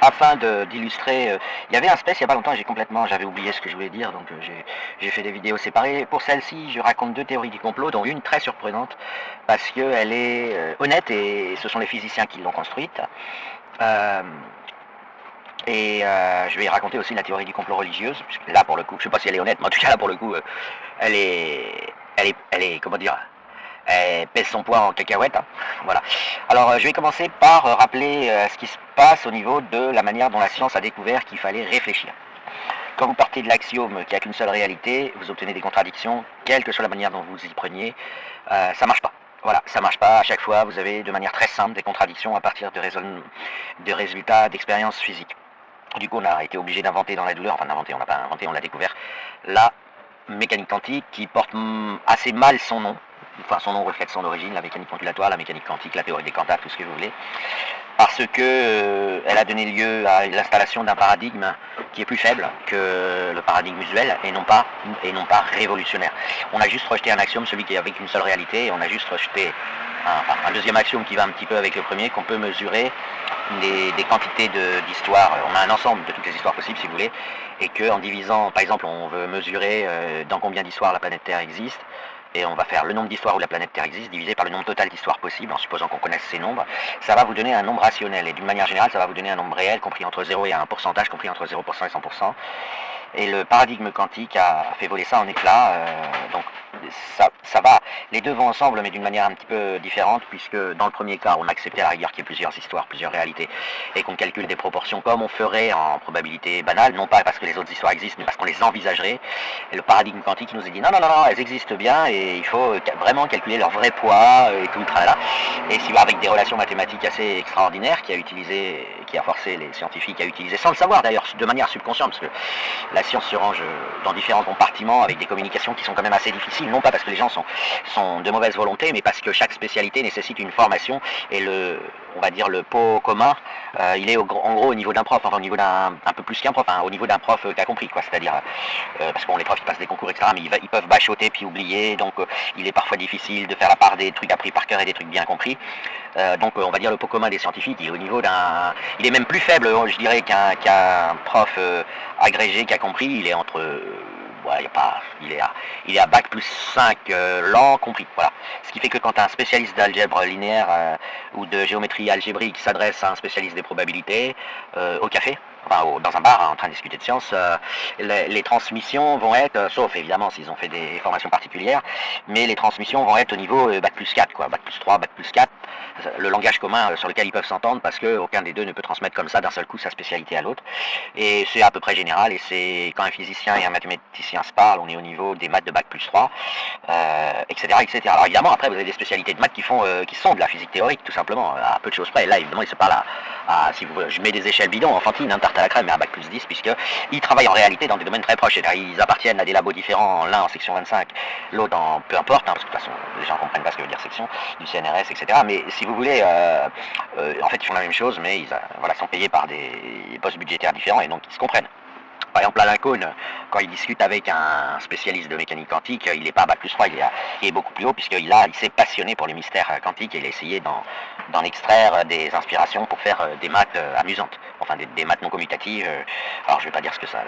afin d'illustrer, il y avait un space il n'y a pas longtemps, j'avais oublié ce que je voulais dire, donc j'ai fait des vidéos séparées. Pour celle-ci, je raconte deux théories du complot, dont une très surprenante, parce qu'elle est honnête, et ce sont les physiciens qui l'ont construite. Je vais raconter aussi la théorie du complot religieuse, puisque là pour le coup, je sais pas si elle est honnête, mais en tout cas là pour le coup, comment dire, elle pèse son poids en cacahuètes, hein. Voilà. Alors je vais commencer par rappeler ce qui se passe au niveau de la manière dont la science a découvert qu'il fallait réfléchir. Quand vous partez de l'axiome qu'il n'y a qu'une seule réalité, vous obtenez des contradictions, quelle que soit la manière dont vous y preniez, ça marche pas. Voilà, ça marche pas. À chaque fois, vous avez de manière très simple des contradictions à partir de résultats d'expériences physiques. Du coup, on a été obligé d'inventer dans la douleur, enfin d'inventer, on n'a pas inventé, on l'a découvert, la mécanique quantique qui porte assez mal son nom. Enfin, son nom reflète son origine, la mécanique ondulatoire, la mécanique quantique, la théorie des quantas, tout ce que vous voulez, parce que elle a donné lieu à l'installation d'un paradigme qui est plus faible que le paradigme usuel et non pas révolutionnaire. On a juste rejeté un axiome, celui qui est avec une seule réalité, et on a juste rejeté un deuxième axiome qui va un petit peu avec le premier, qu'on peut mesurer des quantités d'histoires. On a un ensemble de toutes les histoires possibles, si vous voulez, et qu'en divisant, par exemple, on veut mesurer dans combien d'histoires la planète Terre existe, et on va faire le nombre d'histoires où la planète Terre existe divisé par le nombre total d'histoires possibles, en supposant qu'on connaisse ces nombres, ça va vous donner un nombre rationnel, et d'une manière générale, ça va vous donner un nombre réel, compris entre 0 et un pourcentage, compris entre 0% et 100%. Et le paradigme quantique a fait voler ça en éclats, donc ça va, les deux vont ensemble, mais d'une manière un petit peu différente, puisque dans le premier cas, on acceptait à la rigueur qu'il y ait plusieurs histoires, plusieurs réalités, et qu'on calcule des proportions comme on ferait en probabilité banale, non pas parce que les autres histoires existent, mais parce qu'on les envisagerait. Et le paradigme quantique nous a dit non, elles existent bien, et il faut vraiment calculer leur vrai poids, et tout le tralala. Et si avec des relations mathématiques assez extraordinaires, qui a forcé les scientifiques à utiliser, sans le savoir d'ailleurs, de manière subconsciente, parce que la science se range dans différents compartiments avec des communications qui sont quand même assez difficiles, non pas parce que les gens sont de mauvaise volonté, mais parce que chaque spécialité nécessite une formation, et on va dire le pot commun, il est en gros au niveau d'un prof, enfin au niveau d'un peu plus qu'un prof, hein, au niveau d'un prof qui a compris, quoi. C'est-à-dire, parce que bon, les profs ils passent des concours, etc., mais ils peuvent bachoter puis oublier, donc il est parfois difficile de faire la part des trucs appris par cœur et des trucs bien compris. Donc on va dire le pot commun des scientifiques, il est au niveau il est même plus faible, je dirais, qu'un prof agrégé qui a compris. Il est entre il est à bac plus 5 l'an compris, voilà. Ce qui fait que quand un spécialiste d'algèbre linéaire ou de géométrie algébrique s'adresse à un spécialiste des probabilités au café, enfin dans un bar, hein, en train de discuter de science, les transmissions vont être, sauf évidemment s'ils ont fait des formations particulières, mais les transmissions vont être au niveau bac plus 4, quoi, bac plus 3, bac plus 4, le langage commun sur lequel ils peuvent s'entendre, parce qu'aucun des deux ne peut transmettre comme ça d'un seul coup sa spécialité à l'autre. Et c'est à peu près général, et c'est quand un physicien et un mathématicien se parlent, on est au niveau des maths de bac plus 3, etc., etc. Alors évidemment, après vous avez des spécialités de maths qui sont de la physique théorique, tout simplement, à peu de choses près. Et là, évidemment, ils se parlent si vous voulez, je mets des échelles bidons, enfantines, tarte à la crème, mais à bac plus 10, puisqu'ils travaillent en réalité dans des domaines très proches. Ils appartiennent à des labos différents, l'un en section 25, l'autre en peu importe, hein, parce que de toute façon, les gens ne comprennent pas ce que veut dire section, du CNRS, etc. Mais si vous voulez, en fait, ils font la même chose, mais ils sont payés par des postes budgétaires différents, et donc ils se comprennent. Par exemple, Alain Cohn, quand il discute avec un spécialiste de mécanique quantique, il n'est pas à bac plus 3, il est beaucoup plus haut, puisqu'il s'est passionné pour les mystères quantiques, et il a essayé d'en extraire des inspirations pour faire des maths amusantes, enfin des maths non commutatives. Alors je ne vais pas dire ce que ça...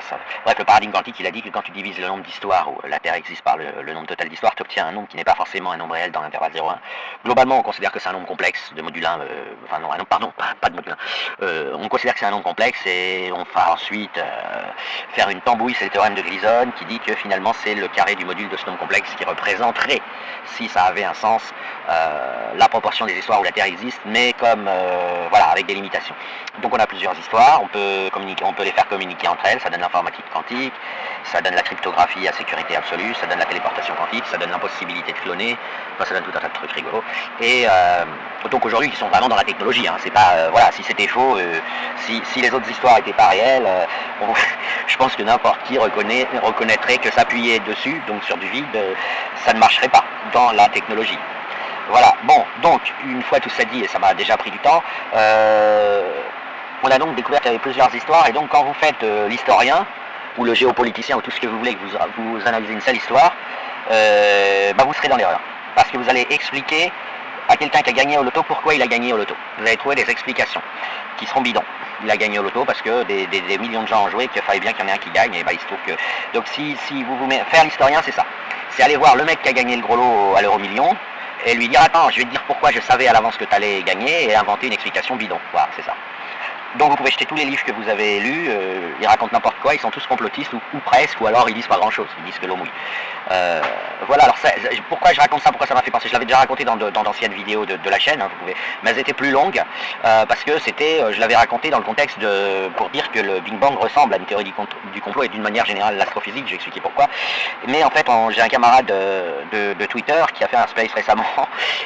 Bref, le paradigme quantique, il a dit que quand tu divises le nombre d'histoires où la Terre existe par le nombre total d'histoires, tu obtiens un nombre qui n'est pas forcément un nombre réel dans l'intervalle 0,1. Globalement, on considère que c'est un nombre complexe de module 1, enfin non, pardon, pas de module 1. On considère que c'est un nombre complexe, et on fera ensuite faire une tambouille, c'est le théorème de Gleason qui dit que finalement c'est le carré du module de ce nombre complexe qui représenterait, si ça avait un sens, la proportion des histoires où la Terre existe, mais comme voilà, avec des limitations. Donc on a plusieurs histoires, on peut les faire communiquer entre elles, ça donne l'informatique quantique, ça donne la cryptographie à sécurité absolue, ça donne la téléportation quantique, ça donne l'impossibilité de cloner, enfin, ça donne tout un tas de trucs rigolos. Et donc aujourd'hui ils sont vraiment dans la technologie, hein. C'est pas voilà, si c'était faux, si les autres histoires n'étaient pas réelles, je pense que n'importe qui reconnaîtrait que s'appuyer dessus, donc sur du vide, ça ne marcherait pas dans la technologie. Voilà, bon, donc, une fois tout ça dit, et ça m'a déjà pris du temps, on a donc découvert qu'il y avait plusieurs histoires, et donc quand vous faites l'historien, ou le géopoliticien, ou tout ce que vous voulez, que vous analysez une seule histoire, vous serez dans l'erreur. Parce que vous allez expliquer à quelqu'un qui a gagné au loto pourquoi il a gagné au loto. Vous allez trouver des explications qui seront bidons. il a gagné au loto parce que des millions de gens ont joué, qu'il fallait bien qu'il y en ait un qui gagne, et bah il se trouve que... Donc si vous faire l'historien, c'est ça. C'est aller voir le mec qui a gagné le gros lot à l'euro-million, et lui dire, attends, je vais te dire pourquoi je savais à l'avance que tu allais gagner, et inventer une explication bidon. Voilà, c'est ça. Donc vous pouvez jeter tous les livres que vous avez lus, ils racontent n'importe quoi, ils sont tous complotistes, ou presque, ou alors ils disent pas grand chose, ils disent que l'eau mouille. Voilà, alors pourquoi je raconte ça, pourquoi ça m'a fait penser, je l'avais déjà raconté dans d'anciennes vidéos de la chaîne, hein, vous pouvez, mais elles étaient plus longues, parce que je l'avais raconté dans le contexte pour dire que le Big Bang ressemble à une théorie du complot, et d'une manière générale l'astrophysique, j'ai expliqué pourquoi. Mais en fait, j'ai un camarade de Twitter qui a fait un space récemment,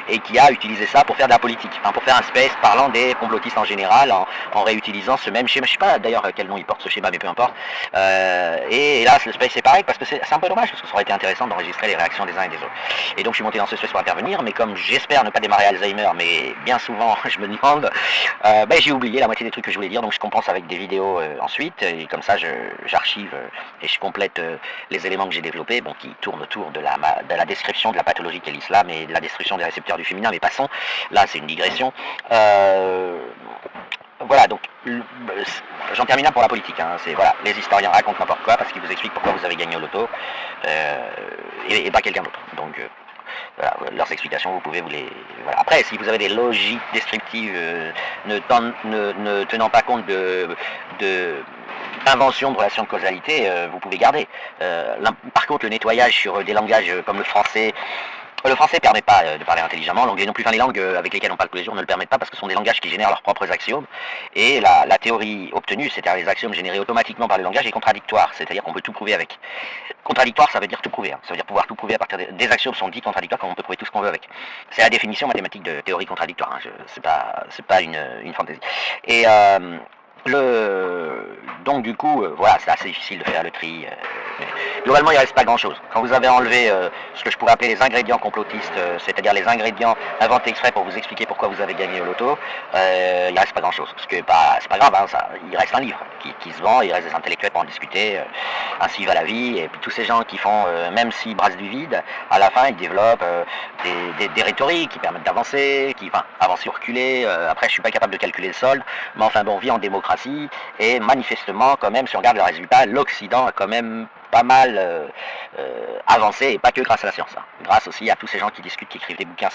et qui a utilisé ça pour faire de la politique, enfin pour faire un space parlant des complotistes en général, en réutilisant ce même schéma, je sais pas d'ailleurs quel nom il porte ce schéma, mais peu importe. Et là, le space c'est pareil, parce que c'est un peu dommage, parce que ça aurait été intéressant d'enregistrer les réactions des uns et des autres. Et donc je suis monté dans ce space pour intervenir, mais comme j'espère ne pas démarrer Alzheimer, mais bien souvent je me demande, j'ai oublié la moitié des trucs que je voulais dire, donc je compense avec des vidéos ensuite, et comme ça j'archive et je complète les éléments que j'ai développés, bon, qui tournent autour de la description de la pathologie qu'est l'islam et de la destruction des récepteurs du féminin, mais passons, là c'est une digression. Voilà, donc j'en termine là pour la politique, hein. Voilà, les historiens racontent n'importe quoi parce qu'ils vous expliquent pourquoi vous avez gagné au loto, et pas quelqu'un d'autre. Donc voilà, leurs explications, vous pouvez vous les... Voilà. Après, si vous avez des logiques descriptives ne tenant pas compte d'invention de relations de causalité, vous pouvez garder. Par contre, le nettoyage sur des langages comme le français ne permet pas de parler intelligemment, l'anglais non plus, enfin les langues avec lesquelles on parle tous les jours ne le permettent pas parce que ce sont des langages qui génèrent leurs propres axiomes, et la théorie obtenue, c'est-à-dire les axiomes générés automatiquement par le langage, est contradictoire, c'est-à-dire qu'on peut tout prouver avec. Contradictoire, ça veut dire tout prouver, hein. Ça veut dire pouvoir tout prouver à partir des axiomes sont dits contradictoires quand on peut prouver tout ce qu'on veut avec. C'est la définition mathématique de théorie contradictoire, hein. C'est pas une fantaisie. Et donc du coup, voilà, c'est assez difficile de faire le tri. Mais globalement, il ne reste pas grand-chose. Quand vous avez enlevé ce que je pourrais appeler les ingrédients complotistes, c'est-à-dire les ingrédients inventés exprès pour vous expliquer pourquoi vous avez gagné au loto, il ne reste pas grand-chose. Parce que c'est pas grave, hein, il reste un livre qui se vend, il reste des intellectuels pour en discuter, ainsi va la vie. Et puis tous ces gens qui font, même s'ils brassent du vide, à la fin ils développent des rhétoriques qui permettent d'avancer, avancer ou reculer. Après, je suis pas capable de calculer le solde, mais enfin bon, on vit en démocratie. Et manifestement, quand même, si on regarde le résultat, l'Occident a quand même pas mal avancé, et pas que grâce à la science, hein. Grâce aussi à tous ces gens qui discutent, qui écrivent des bouquins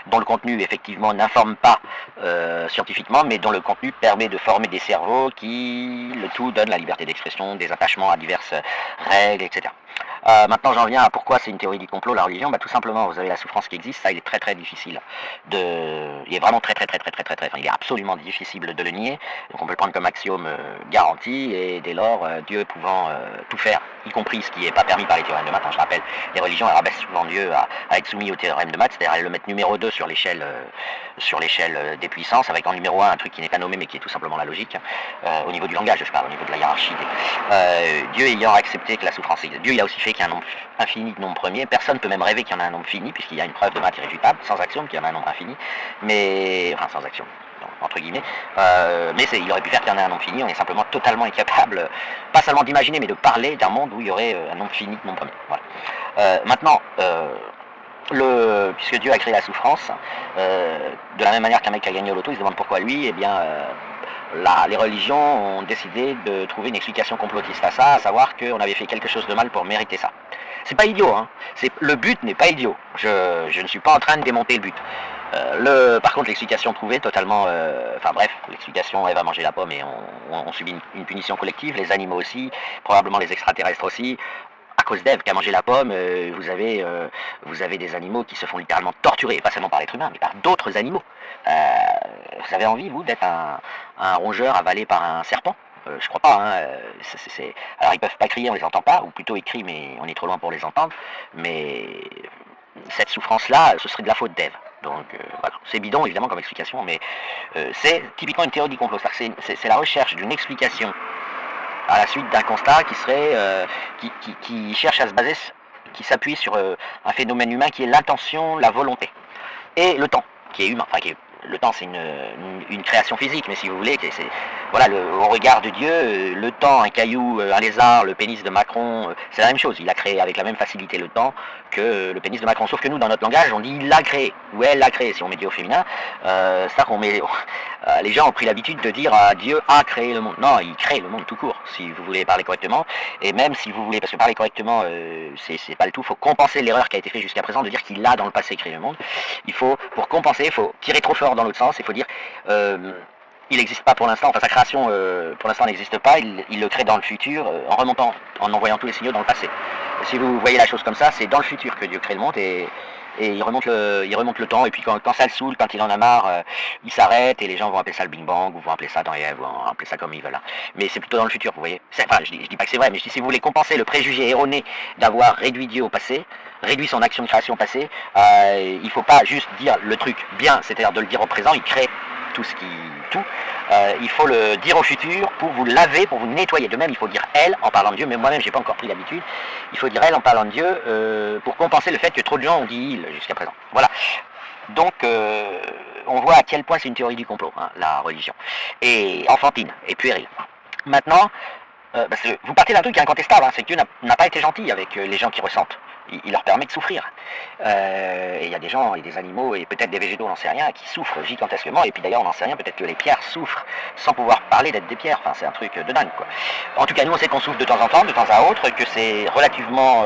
dont le contenu, effectivement, n'informe pas scientifiquement, mais dont le contenu permet de former des cerveaux qui, le tout, donne la liberté d'expression, des attachements à diverses règles, etc. Maintenant, j'en viens à pourquoi c'est une théorie du complot, la religion. Tout simplement, vous avez la souffrance qui existe, ça, il est très très difficile il est vraiment très, enfin, il est absolument difficile de le nier. Donc on peut le prendre comme axiome garanti, et dès lors, Dieu pouvant tout faire, y compris ce qui n'est pas permis par les théorèmes de maths. Je rappelle, les religions, elles rabaissent souvent Dieu à être soumis aux théorèmes de maths, c'est-à-dire elles le mettent numéro 2 sur l'échelle des puissances, avec en numéro 1 un truc qui n'est pas nommé mais qui est tout simplement la logique, au niveau du langage, je parle, au niveau de la hiérarchie. Dieu ayant accepté que la souffrance existe, Dieu il a aussi fait qu'il y a un nombre infini de nombres premiers, personne ne peut même rêver qu'il y en a un nombre fini, puisqu'il y a une preuve de maths irréfutable, sans axiome, qu'il y en a un nombre infini, mais, enfin sans axiome, entre guillemets, mais il aurait pu faire qu'il y en ait un nombre fini, on est simplement totalement incapable, pas seulement d'imaginer, mais de parler d'un monde où il y aurait un nombre fini de nombres premiers. Voilà. Maintenant, puisque Dieu a créé la souffrance, de la même manière qu'un mec qui a gagné au loto, il se demande pourquoi lui, eh bien, les religions ont décidé de trouver une explication complotiste à ça, à savoir qu'on avait fait quelque chose de mal pour mériter ça. C'est pas idiot, hein. Le but n'est pas idiot. Je ne suis pas en train de démonter le but. Par contre, l'explication trouvée totalement... l'explication, elle va manger la pomme et on subit une punition collective, les animaux aussi, probablement les extraterrestres aussi. À cause d'Ève qui a mangé la pomme, vous avez des animaux qui se font littéralement torturer, pas seulement par l'être humain, mais par d'autres animaux. Vous avez envie, vous, d'être un rongeur avalé par un serpent? Je crois pas, hein. Alors ils peuvent pas crier, on les entend pas, ou plutôt ils crient, mais on est trop loin pour les entendre. Mais cette souffrance-là, ce serait de la faute d'Ève. Donc voilà, c'est bidon évidemment comme explication, mais c'est typiquement une théorie du complot. C'est la recherche d'une explication à la suite d'un constat qui serait qui cherche à se baser, qui s'appuie sur un phénomène humain qui est l'intention, la volonté et le temps, qui est humain, enfin qui est le temps c'est une création physique, mais si vous voulez, voilà, au regard de Dieu, le temps, un caillou, un lézard, le pénis de Macron, c'est la même chose. Il a créé avec la même facilité le temps que le pénis de Macron. Sauf que nous, dans notre langage, on dit il l'a créé, ou elle l'a créé, si on met Dieu au féminin. Ça qu'on met, les gens ont pris l'habitude de dire Dieu a créé le monde. Non, il crée le monde tout court, si vous voulez parler correctement. Et même si vous voulez, parce que parler correctement, c'est pas le tout, il faut compenser l'erreur qui a été faite jusqu'à présent de dire qu'il a dans le passé créé le monde. Il faut, pour compenser, il faut tirer trop fort dans l'autre sens, il faut dire il n'existe pas pour l'instant, enfin sa création pour l'instant n'existe pas, il le crée dans le futur en remontant, en envoyant tous les signaux dans le passé. Si vous voyez la chose comme ça, c'est dans le futur que Dieu crée le monde et il remonte le temps, et puis quand ça le saoule, quand il en a marre, il s'arrête, et les gens vont appeler ça le Big Bang, ou vont appeler ça vont appeler ça comme ils veulent. Hein. Mais c'est plutôt dans le futur, vous voyez. Enfin, je dis pas que c'est vrai, mais je dis si vous voulez compenser le préjugé erroné d'avoir réduit Dieu au passé, réduit son action de création passée, il faut pas juste dire le truc bien, c'est-à-dire de le dire au présent, il crée tout. Il faut le dire au futur pour vous laver, pour vous nettoyer. De même, il faut dire elle en parlant de Dieu, mais moi-même, j'ai pas encore pris l'habitude. Il faut dire elle en parlant de Dieu pour compenser le fait que trop de gens ont dit il jusqu'à présent. Voilà. Donc, on voit à quel point c'est une théorie du complot, hein, la religion. Et enfantine, et puérile. Maintenant, parce que vous partez d'un truc qui est incontestable, hein, c'est que Dieu n'a pas été gentil avec les gens qui ressentent. Il leur permet de souffrir. Et il y a des gens et des animaux, et peut-être des végétaux, on n'en sait rien, qui souffrent gigantesquement. Et puis d'ailleurs, on n'en sait rien, peut-être que les pierres souffrent sans pouvoir parler d'être des pierres. Enfin, c'est un truc de dingue, quoi. En tout cas, nous, on sait qu'on souffre de temps en temps, de temps à autre, que c'est relativement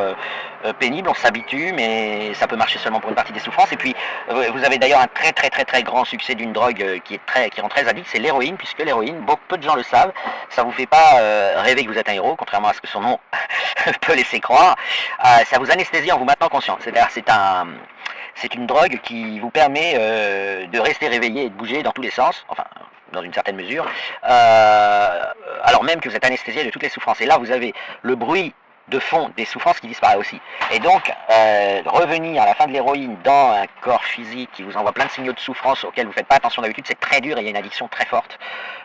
pénible, on s'habitue, mais ça peut marcher seulement pour une partie des souffrances. Et puis, vous avez d'ailleurs un très grand succès d'une drogue qui rend très addict, c'est l'héroïne, puisque l'héroïne, peu de gens le savent, ça vous fait pas rêver que vous êtes un héros, contrairement à ce que son nom peut laisser croire. Ça vous anesthésie en vous maintenant conscient. C'est-à-dire, c'est une drogue qui vous permet de rester réveillé et de bouger dans tous les sens, enfin, dans une certaine mesure, alors même que vous êtes anesthésié de toutes les souffrances. Et là, vous avez le bruit de fond des souffrances qui disparaît aussi. Et donc, revenir à la fin de l'héroïne dans un corps physique qui vous envoie plein de signaux de souffrance auxquels vous ne faites pas attention d'habitude, c'est très dur et il y a une addiction très forte.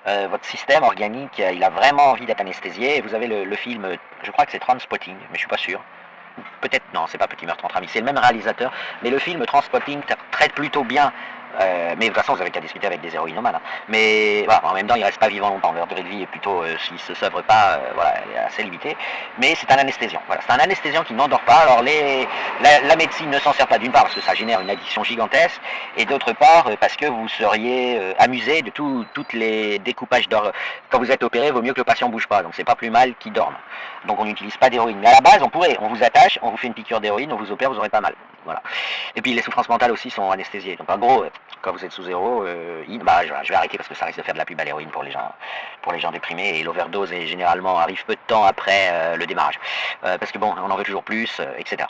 Votre système organique, il a vraiment envie d'être anesthésié. Et vous avez le film, je crois que c'est Trainspotting, mais je suis pas sûr. Peut-être non, c'est pas Petit meurtre entre amis, c'est le même réalisateur, mais le film Trainspotting traite plutôt bien. Mais de toute façon, vous avez qu'à discuter avec des héroïnomanes. Hein. Mais voilà, en même temps, il ne reste pas vivant longtemps. Leur durée de vie est plutôt, s'il ne se sevre pas, voilà, elle est assez limitée. Mais c'est un anesthésiant. Voilà, c'est un anesthésiant qui n'endort pas. Alors la médecine ne s'en sert pas d'une part parce que ça génère une addiction gigantesque, et d'autre part parce que vous seriez amusé de toutes les découpages d'or. Quand vous êtes opéré, il vaut mieux que le patient ne bouge pas. Donc c'est pas plus mal qu'il dorme. Donc on n'utilise pas d'héroïne. Mais à la base, on vous attache, on vous fait une piqûre d'héroïne, on vous opère, vous aurez pas mal. Voilà. Et puis les souffrances mentales aussi sont anesthésiées. Donc en gros, quand vous êtes sous zéro, je vais arrêter parce que ça risque de faire de la pub à l'héroïne pour les gens déprimés, et l'overdose arrive peu de temps après le démarrage. Parce que bon, on en veut toujours plus, etc.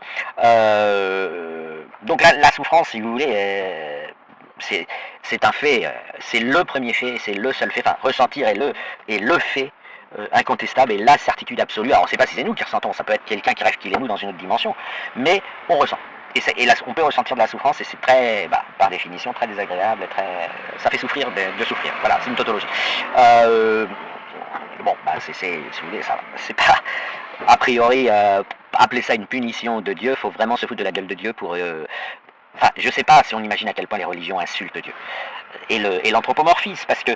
Donc la souffrance, si vous voulez, c'est un fait, c'est le premier fait, c'est le seul fait, enfin ressentir est le fait incontestable et la certitude absolue. Alors on ne sait pas si c'est nous qui ressentons, ça peut être quelqu'un qui rêve qu'il est nous dans une autre dimension, mais on ressent. Et là, on peut ressentir de la souffrance, et c'est très, par définition, très désagréable, ça fait souffrir de souffrir. Voilà, c'est une tautologie. Bon, si vous voulez, ça, c'est pas, a priori, appeler ça une punition de Dieu, faut vraiment se foutre de la gueule de Dieu pour... Enfin, je sais pas si on imagine à quel point les religions insultent Dieu. Et l'anthropomorphisme, parce que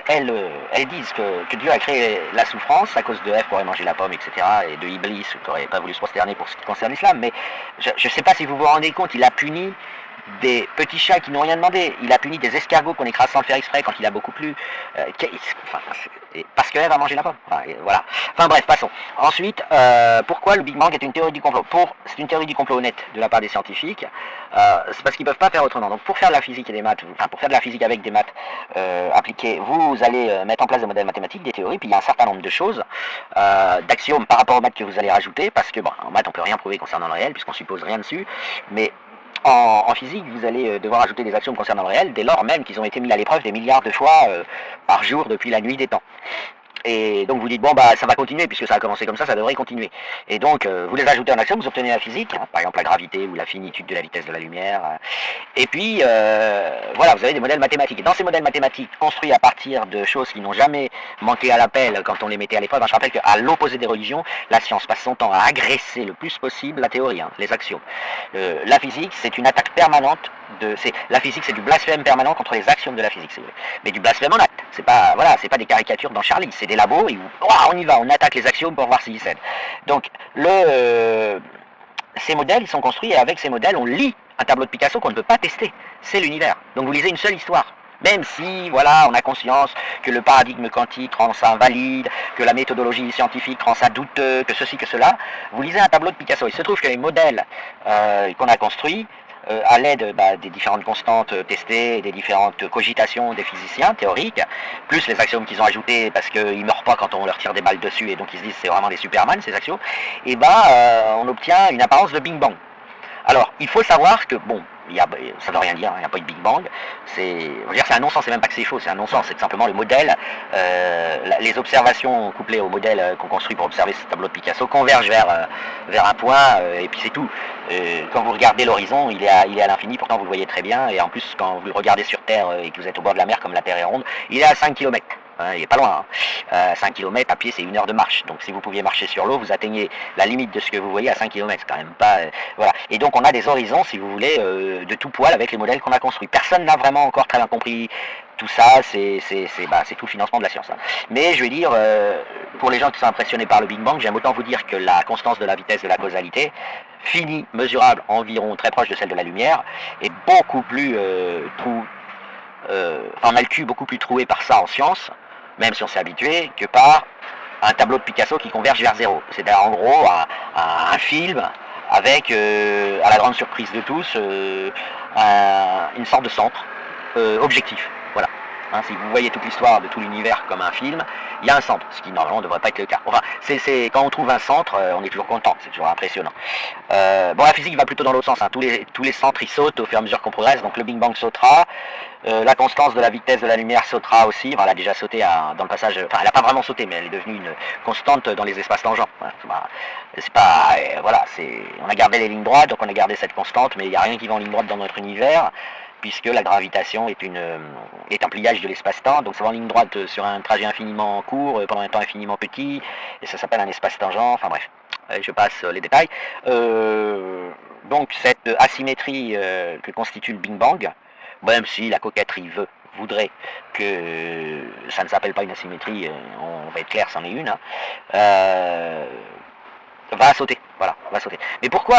elles disent que Dieu a créé la souffrance à cause de Ève qui aurait mangé la pomme, etc., et de Iblis qui n'aurait pas voulu se prosterner pour ce qui concerne l'islam, mais je ne sais pas si vous vous rendez compte, il a puni des petits chats qui n'ont rien demandé, il a puni des escargots qu'on écrase sans le faire exprès quand il a beaucoup plu, parce que Ève a mangé la pomme. Voilà. Enfin bref, passons. Ensuite, pourquoi le Big Bang est une théorie du complot? C'est une théorie du complot honnête de la part des scientifiques, c'est parce qu'ils ne peuvent pas faire autrement. Donc pour faire de la physique et des maths, pour faire de la physique avec des maths appliquées, vous allez mettre en place des modèles mathématiques, des théories, puis il y a un certain nombre de choses, d'axiomes par rapport aux maths que vous allez rajouter, parce que en maths on peut rien prouver concernant le réel, puisqu'on suppose rien dessus, mais en physique, vous allez devoir ajouter des axiomes concernant le réel, dès lors même qu'ils ont été mis à l'épreuve des milliards de fois par jour depuis la nuit des temps. Et donc vous dites, bon bah ça va continuer, puisque ça a commencé comme ça devrait continuer. Et donc vous les ajoutez en axiome, vous obtenez la physique, hein, par exemple la gravité ou la finitude de la vitesse de la lumière. Et puis voilà, vous avez des modèles mathématiques. Et dans ces modèles mathématiques construits à partir de choses qui n'ont jamais manqué à l'appel quand on les mettait à l'épreuve, je rappelle qu'à l'opposé des religions, la science passe son temps à agresser le plus possible la théorie, hein, les axiomes. La physique, c'est une attaque permanente la physique, c'est du blasphème permanent contre les axiomes de la physique, si vous voulez. Mais du blasphème en acte. C'est pas, voilà, c'est pas des caricatures dans Charlie, c'est des labos et on y va, on attaque les axiomes pour voir s'ils cèdent. Donc, ces modèles, ils sont construits et avec ces modèles, on lit un tableau de Picasso qu'on ne peut pas tester. C'est l'univers. Donc, vous lisez une seule histoire. Même si, voilà, on a conscience que le paradigme quantique rend ça invalide, que la méthodologie scientifique rend ça douteux, que ceci, que cela, vous lisez un tableau de Picasso. Il se trouve que les modèles qu'on a construits, à l'aide des différentes constantes testées et des différentes cogitations des physiciens théoriques, plus les axiomes qu'ils ont ajoutés parce qu'ils ne meurent pas quand on leur tire des balles dessus et donc ils se disent c'est vraiment des Superman ces axiomes, et on obtient une apparence de Big Bang. Alors, il faut savoir que, bon, ça ne veut rien dire, il n'y a pas eu de Big Bang, c'est un non-sens, c'est même pas que c'est faux, c'est un non-sens, c'est simplement le modèle, les observations couplées au modèle qu'on construit pour observer ce tableau de Picasso convergent vers un point, et puis c'est tout. Quand vous regardez l'horizon, il est à l'infini, pourtant vous le voyez très bien, et en plus quand vous le regardez sur Terre et que vous êtes au bord de la mer comme la Terre est ronde, il est à 5 km. Il n'est pas loin, hein. 5 km à pied c'est 1 heure de marche, donc si vous pouviez marcher sur l'eau, vous atteignez la limite de ce que vous voyez à 5 km, c'est quand même pas... voilà. Et donc on a des horizons, si vous voulez, de tout poil avec les modèles qu'on a construits. Personne n'a vraiment encore très bien compris tout ça, c'est tout le financement de la science. Hein. Mais je vais dire, pour les gens qui sont impressionnés par le Big Bang, j'aime autant vous dire que la constance de la vitesse de la causalité, finie, mesurable, environ très proche de celle de la lumière, est beaucoup plus on a le cul beaucoup plus troué par ça en science, même si on s'est habitué, que par un tableau de Picasso qui converge vers zéro. C'est-à-dire en gros un film avec, à la grande surprise de tous, une sorte de centre objectif. Voilà. Hein, si vous voyez toute l'histoire de tout l'univers comme un film, il y a un centre, ce qui normalement ne devrait pas être le cas. Enfin, quand on trouve un centre, on est toujours content, c'est toujours impressionnant. La physique va plutôt dans l'autre sens, hein. Tous les centres ils sautent au fur et à mesure qu'on progresse, donc le Big Bang sautera, la constance de la vitesse de la lumière sautera aussi, enfin, elle a déjà sauté dans le passage, enfin elle n'a pas vraiment sauté, mais elle est devenue une constante dans les espaces tangents. On a gardé les lignes droites, donc on a gardé cette constante, mais il n'y a rien qui va en ligne droite dans notre univers, puisque la gravitation est un pliage de l'espace-temps, donc ça va en ligne droite sur un trajet infiniment court, pendant un temps infiniment petit, et ça s'appelle un espace tangent, enfin bref, je passe les détails. Donc cette asymétrie que constitue le Big Bang, même si la coquetterie voudrait que ça ne s'appelle pas une asymétrie, on va être clair, c'en est une, hein, va sauter, voilà, va sauter. Mais pourquoi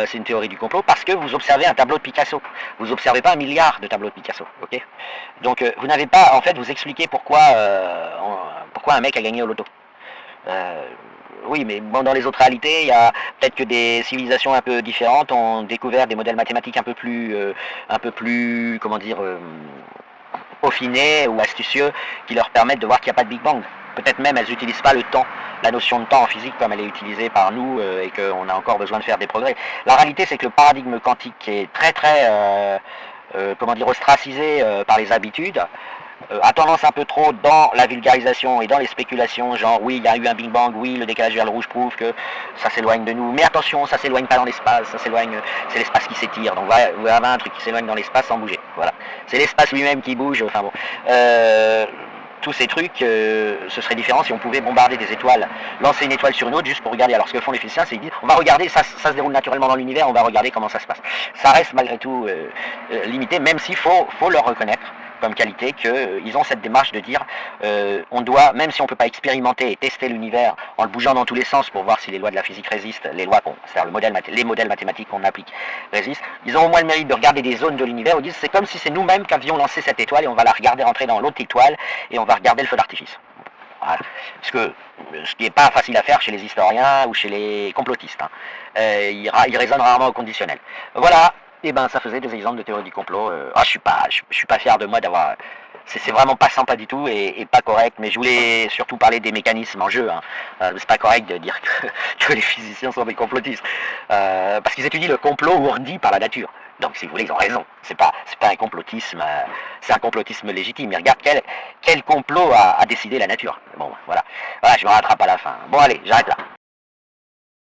c'est une théorie du complot? Parce que vous observez un tableau de Picasso, vous n'observez pas un milliard de tableaux de Picasso, ok? Donc vous n'avez pas, en fait, vous expliquez pourquoi un mec a gagné au loto. Oui, mais bon, dans les autres réalités, il y a peut-être que des civilisations un peu différentes ont découvert des modèles mathématiques un peu plus, comment dire, peaufinés ou astucieux, qui leur permettent de voir qu'il n'y a pas de Big Bang. Peut-être même elles n'utilisent pas le temps, la notion de temps en physique comme elle est utilisée par nous et qu'on a encore besoin de faire des progrès. La réalité, c'est que le paradigme quantique est très ostracisé par les habitudes, a tendance un peu trop dans la vulgarisation et dans les spéculations, genre oui il y a eu un Big Bang, oui le décalage vers le rouge prouve que ça s'éloigne de nous, mais attention ça s'éloigne pas dans l'espace, c'est l'espace qui s'étire, donc vous avez un truc qui s'éloigne dans l'espace sans bouger, voilà, c'est l'espace lui-même qui bouge, enfin bon, tous ces trucs, ce serait différent si on pouvait bombarder des étoiles, lancer une étoile sur une autre juste pour regarder. Alors ce que font les physiciens, c'est qu'ils disent on va regarder, ça se déroule naturellement dans l'univers, on va regarder comment ça se passe. Ça reste malgré tout limité, même s'il faut leur reconnaître comme qualité qu'ils ont cette démarche de dire on doit, même si on ne peut pas expérimenter et tester l'univers en le bougeant dans tous les sens pour voir si les lois de la physique résistent, c'est-à-dire les modèles mathématiques qu'on applique résistent, ils ont au moins le mérite de regarder des zones de l'univers où ils disent c'est comme si c'est nous-mêmes qui avions lancé cette étoile et on va la regarder rentrer dans l'autre étoile et on va regarder le feu d'artifice. Voilà. Parce que ce qui n'est pas facile à faire chez les historiens ou chez les complotistes. Hein. Ils raisonnent rarement au conditionnel. Voilà. Et ben ça faisait des exemples de théorie du complot. Je suis pas fier de moi d'avoir. C'est vraiment pas sympa du tout et pas correct. Mais je voulais surtout parler des mécanismes en jeu. Hein. C'est pas correct de dire que les physiciens sont des complotistes parce qu'ils étudient le complot ourdi par la nature. Donc, si vous voulez, ils ont raison. C'est pas un complotisme, c'est un complotisme légitime. Mais regarde, quel complot a décidé la nature. Bon, voilà. Voilà, je me rattrape à la fin. Bon, allez, j'arrête là.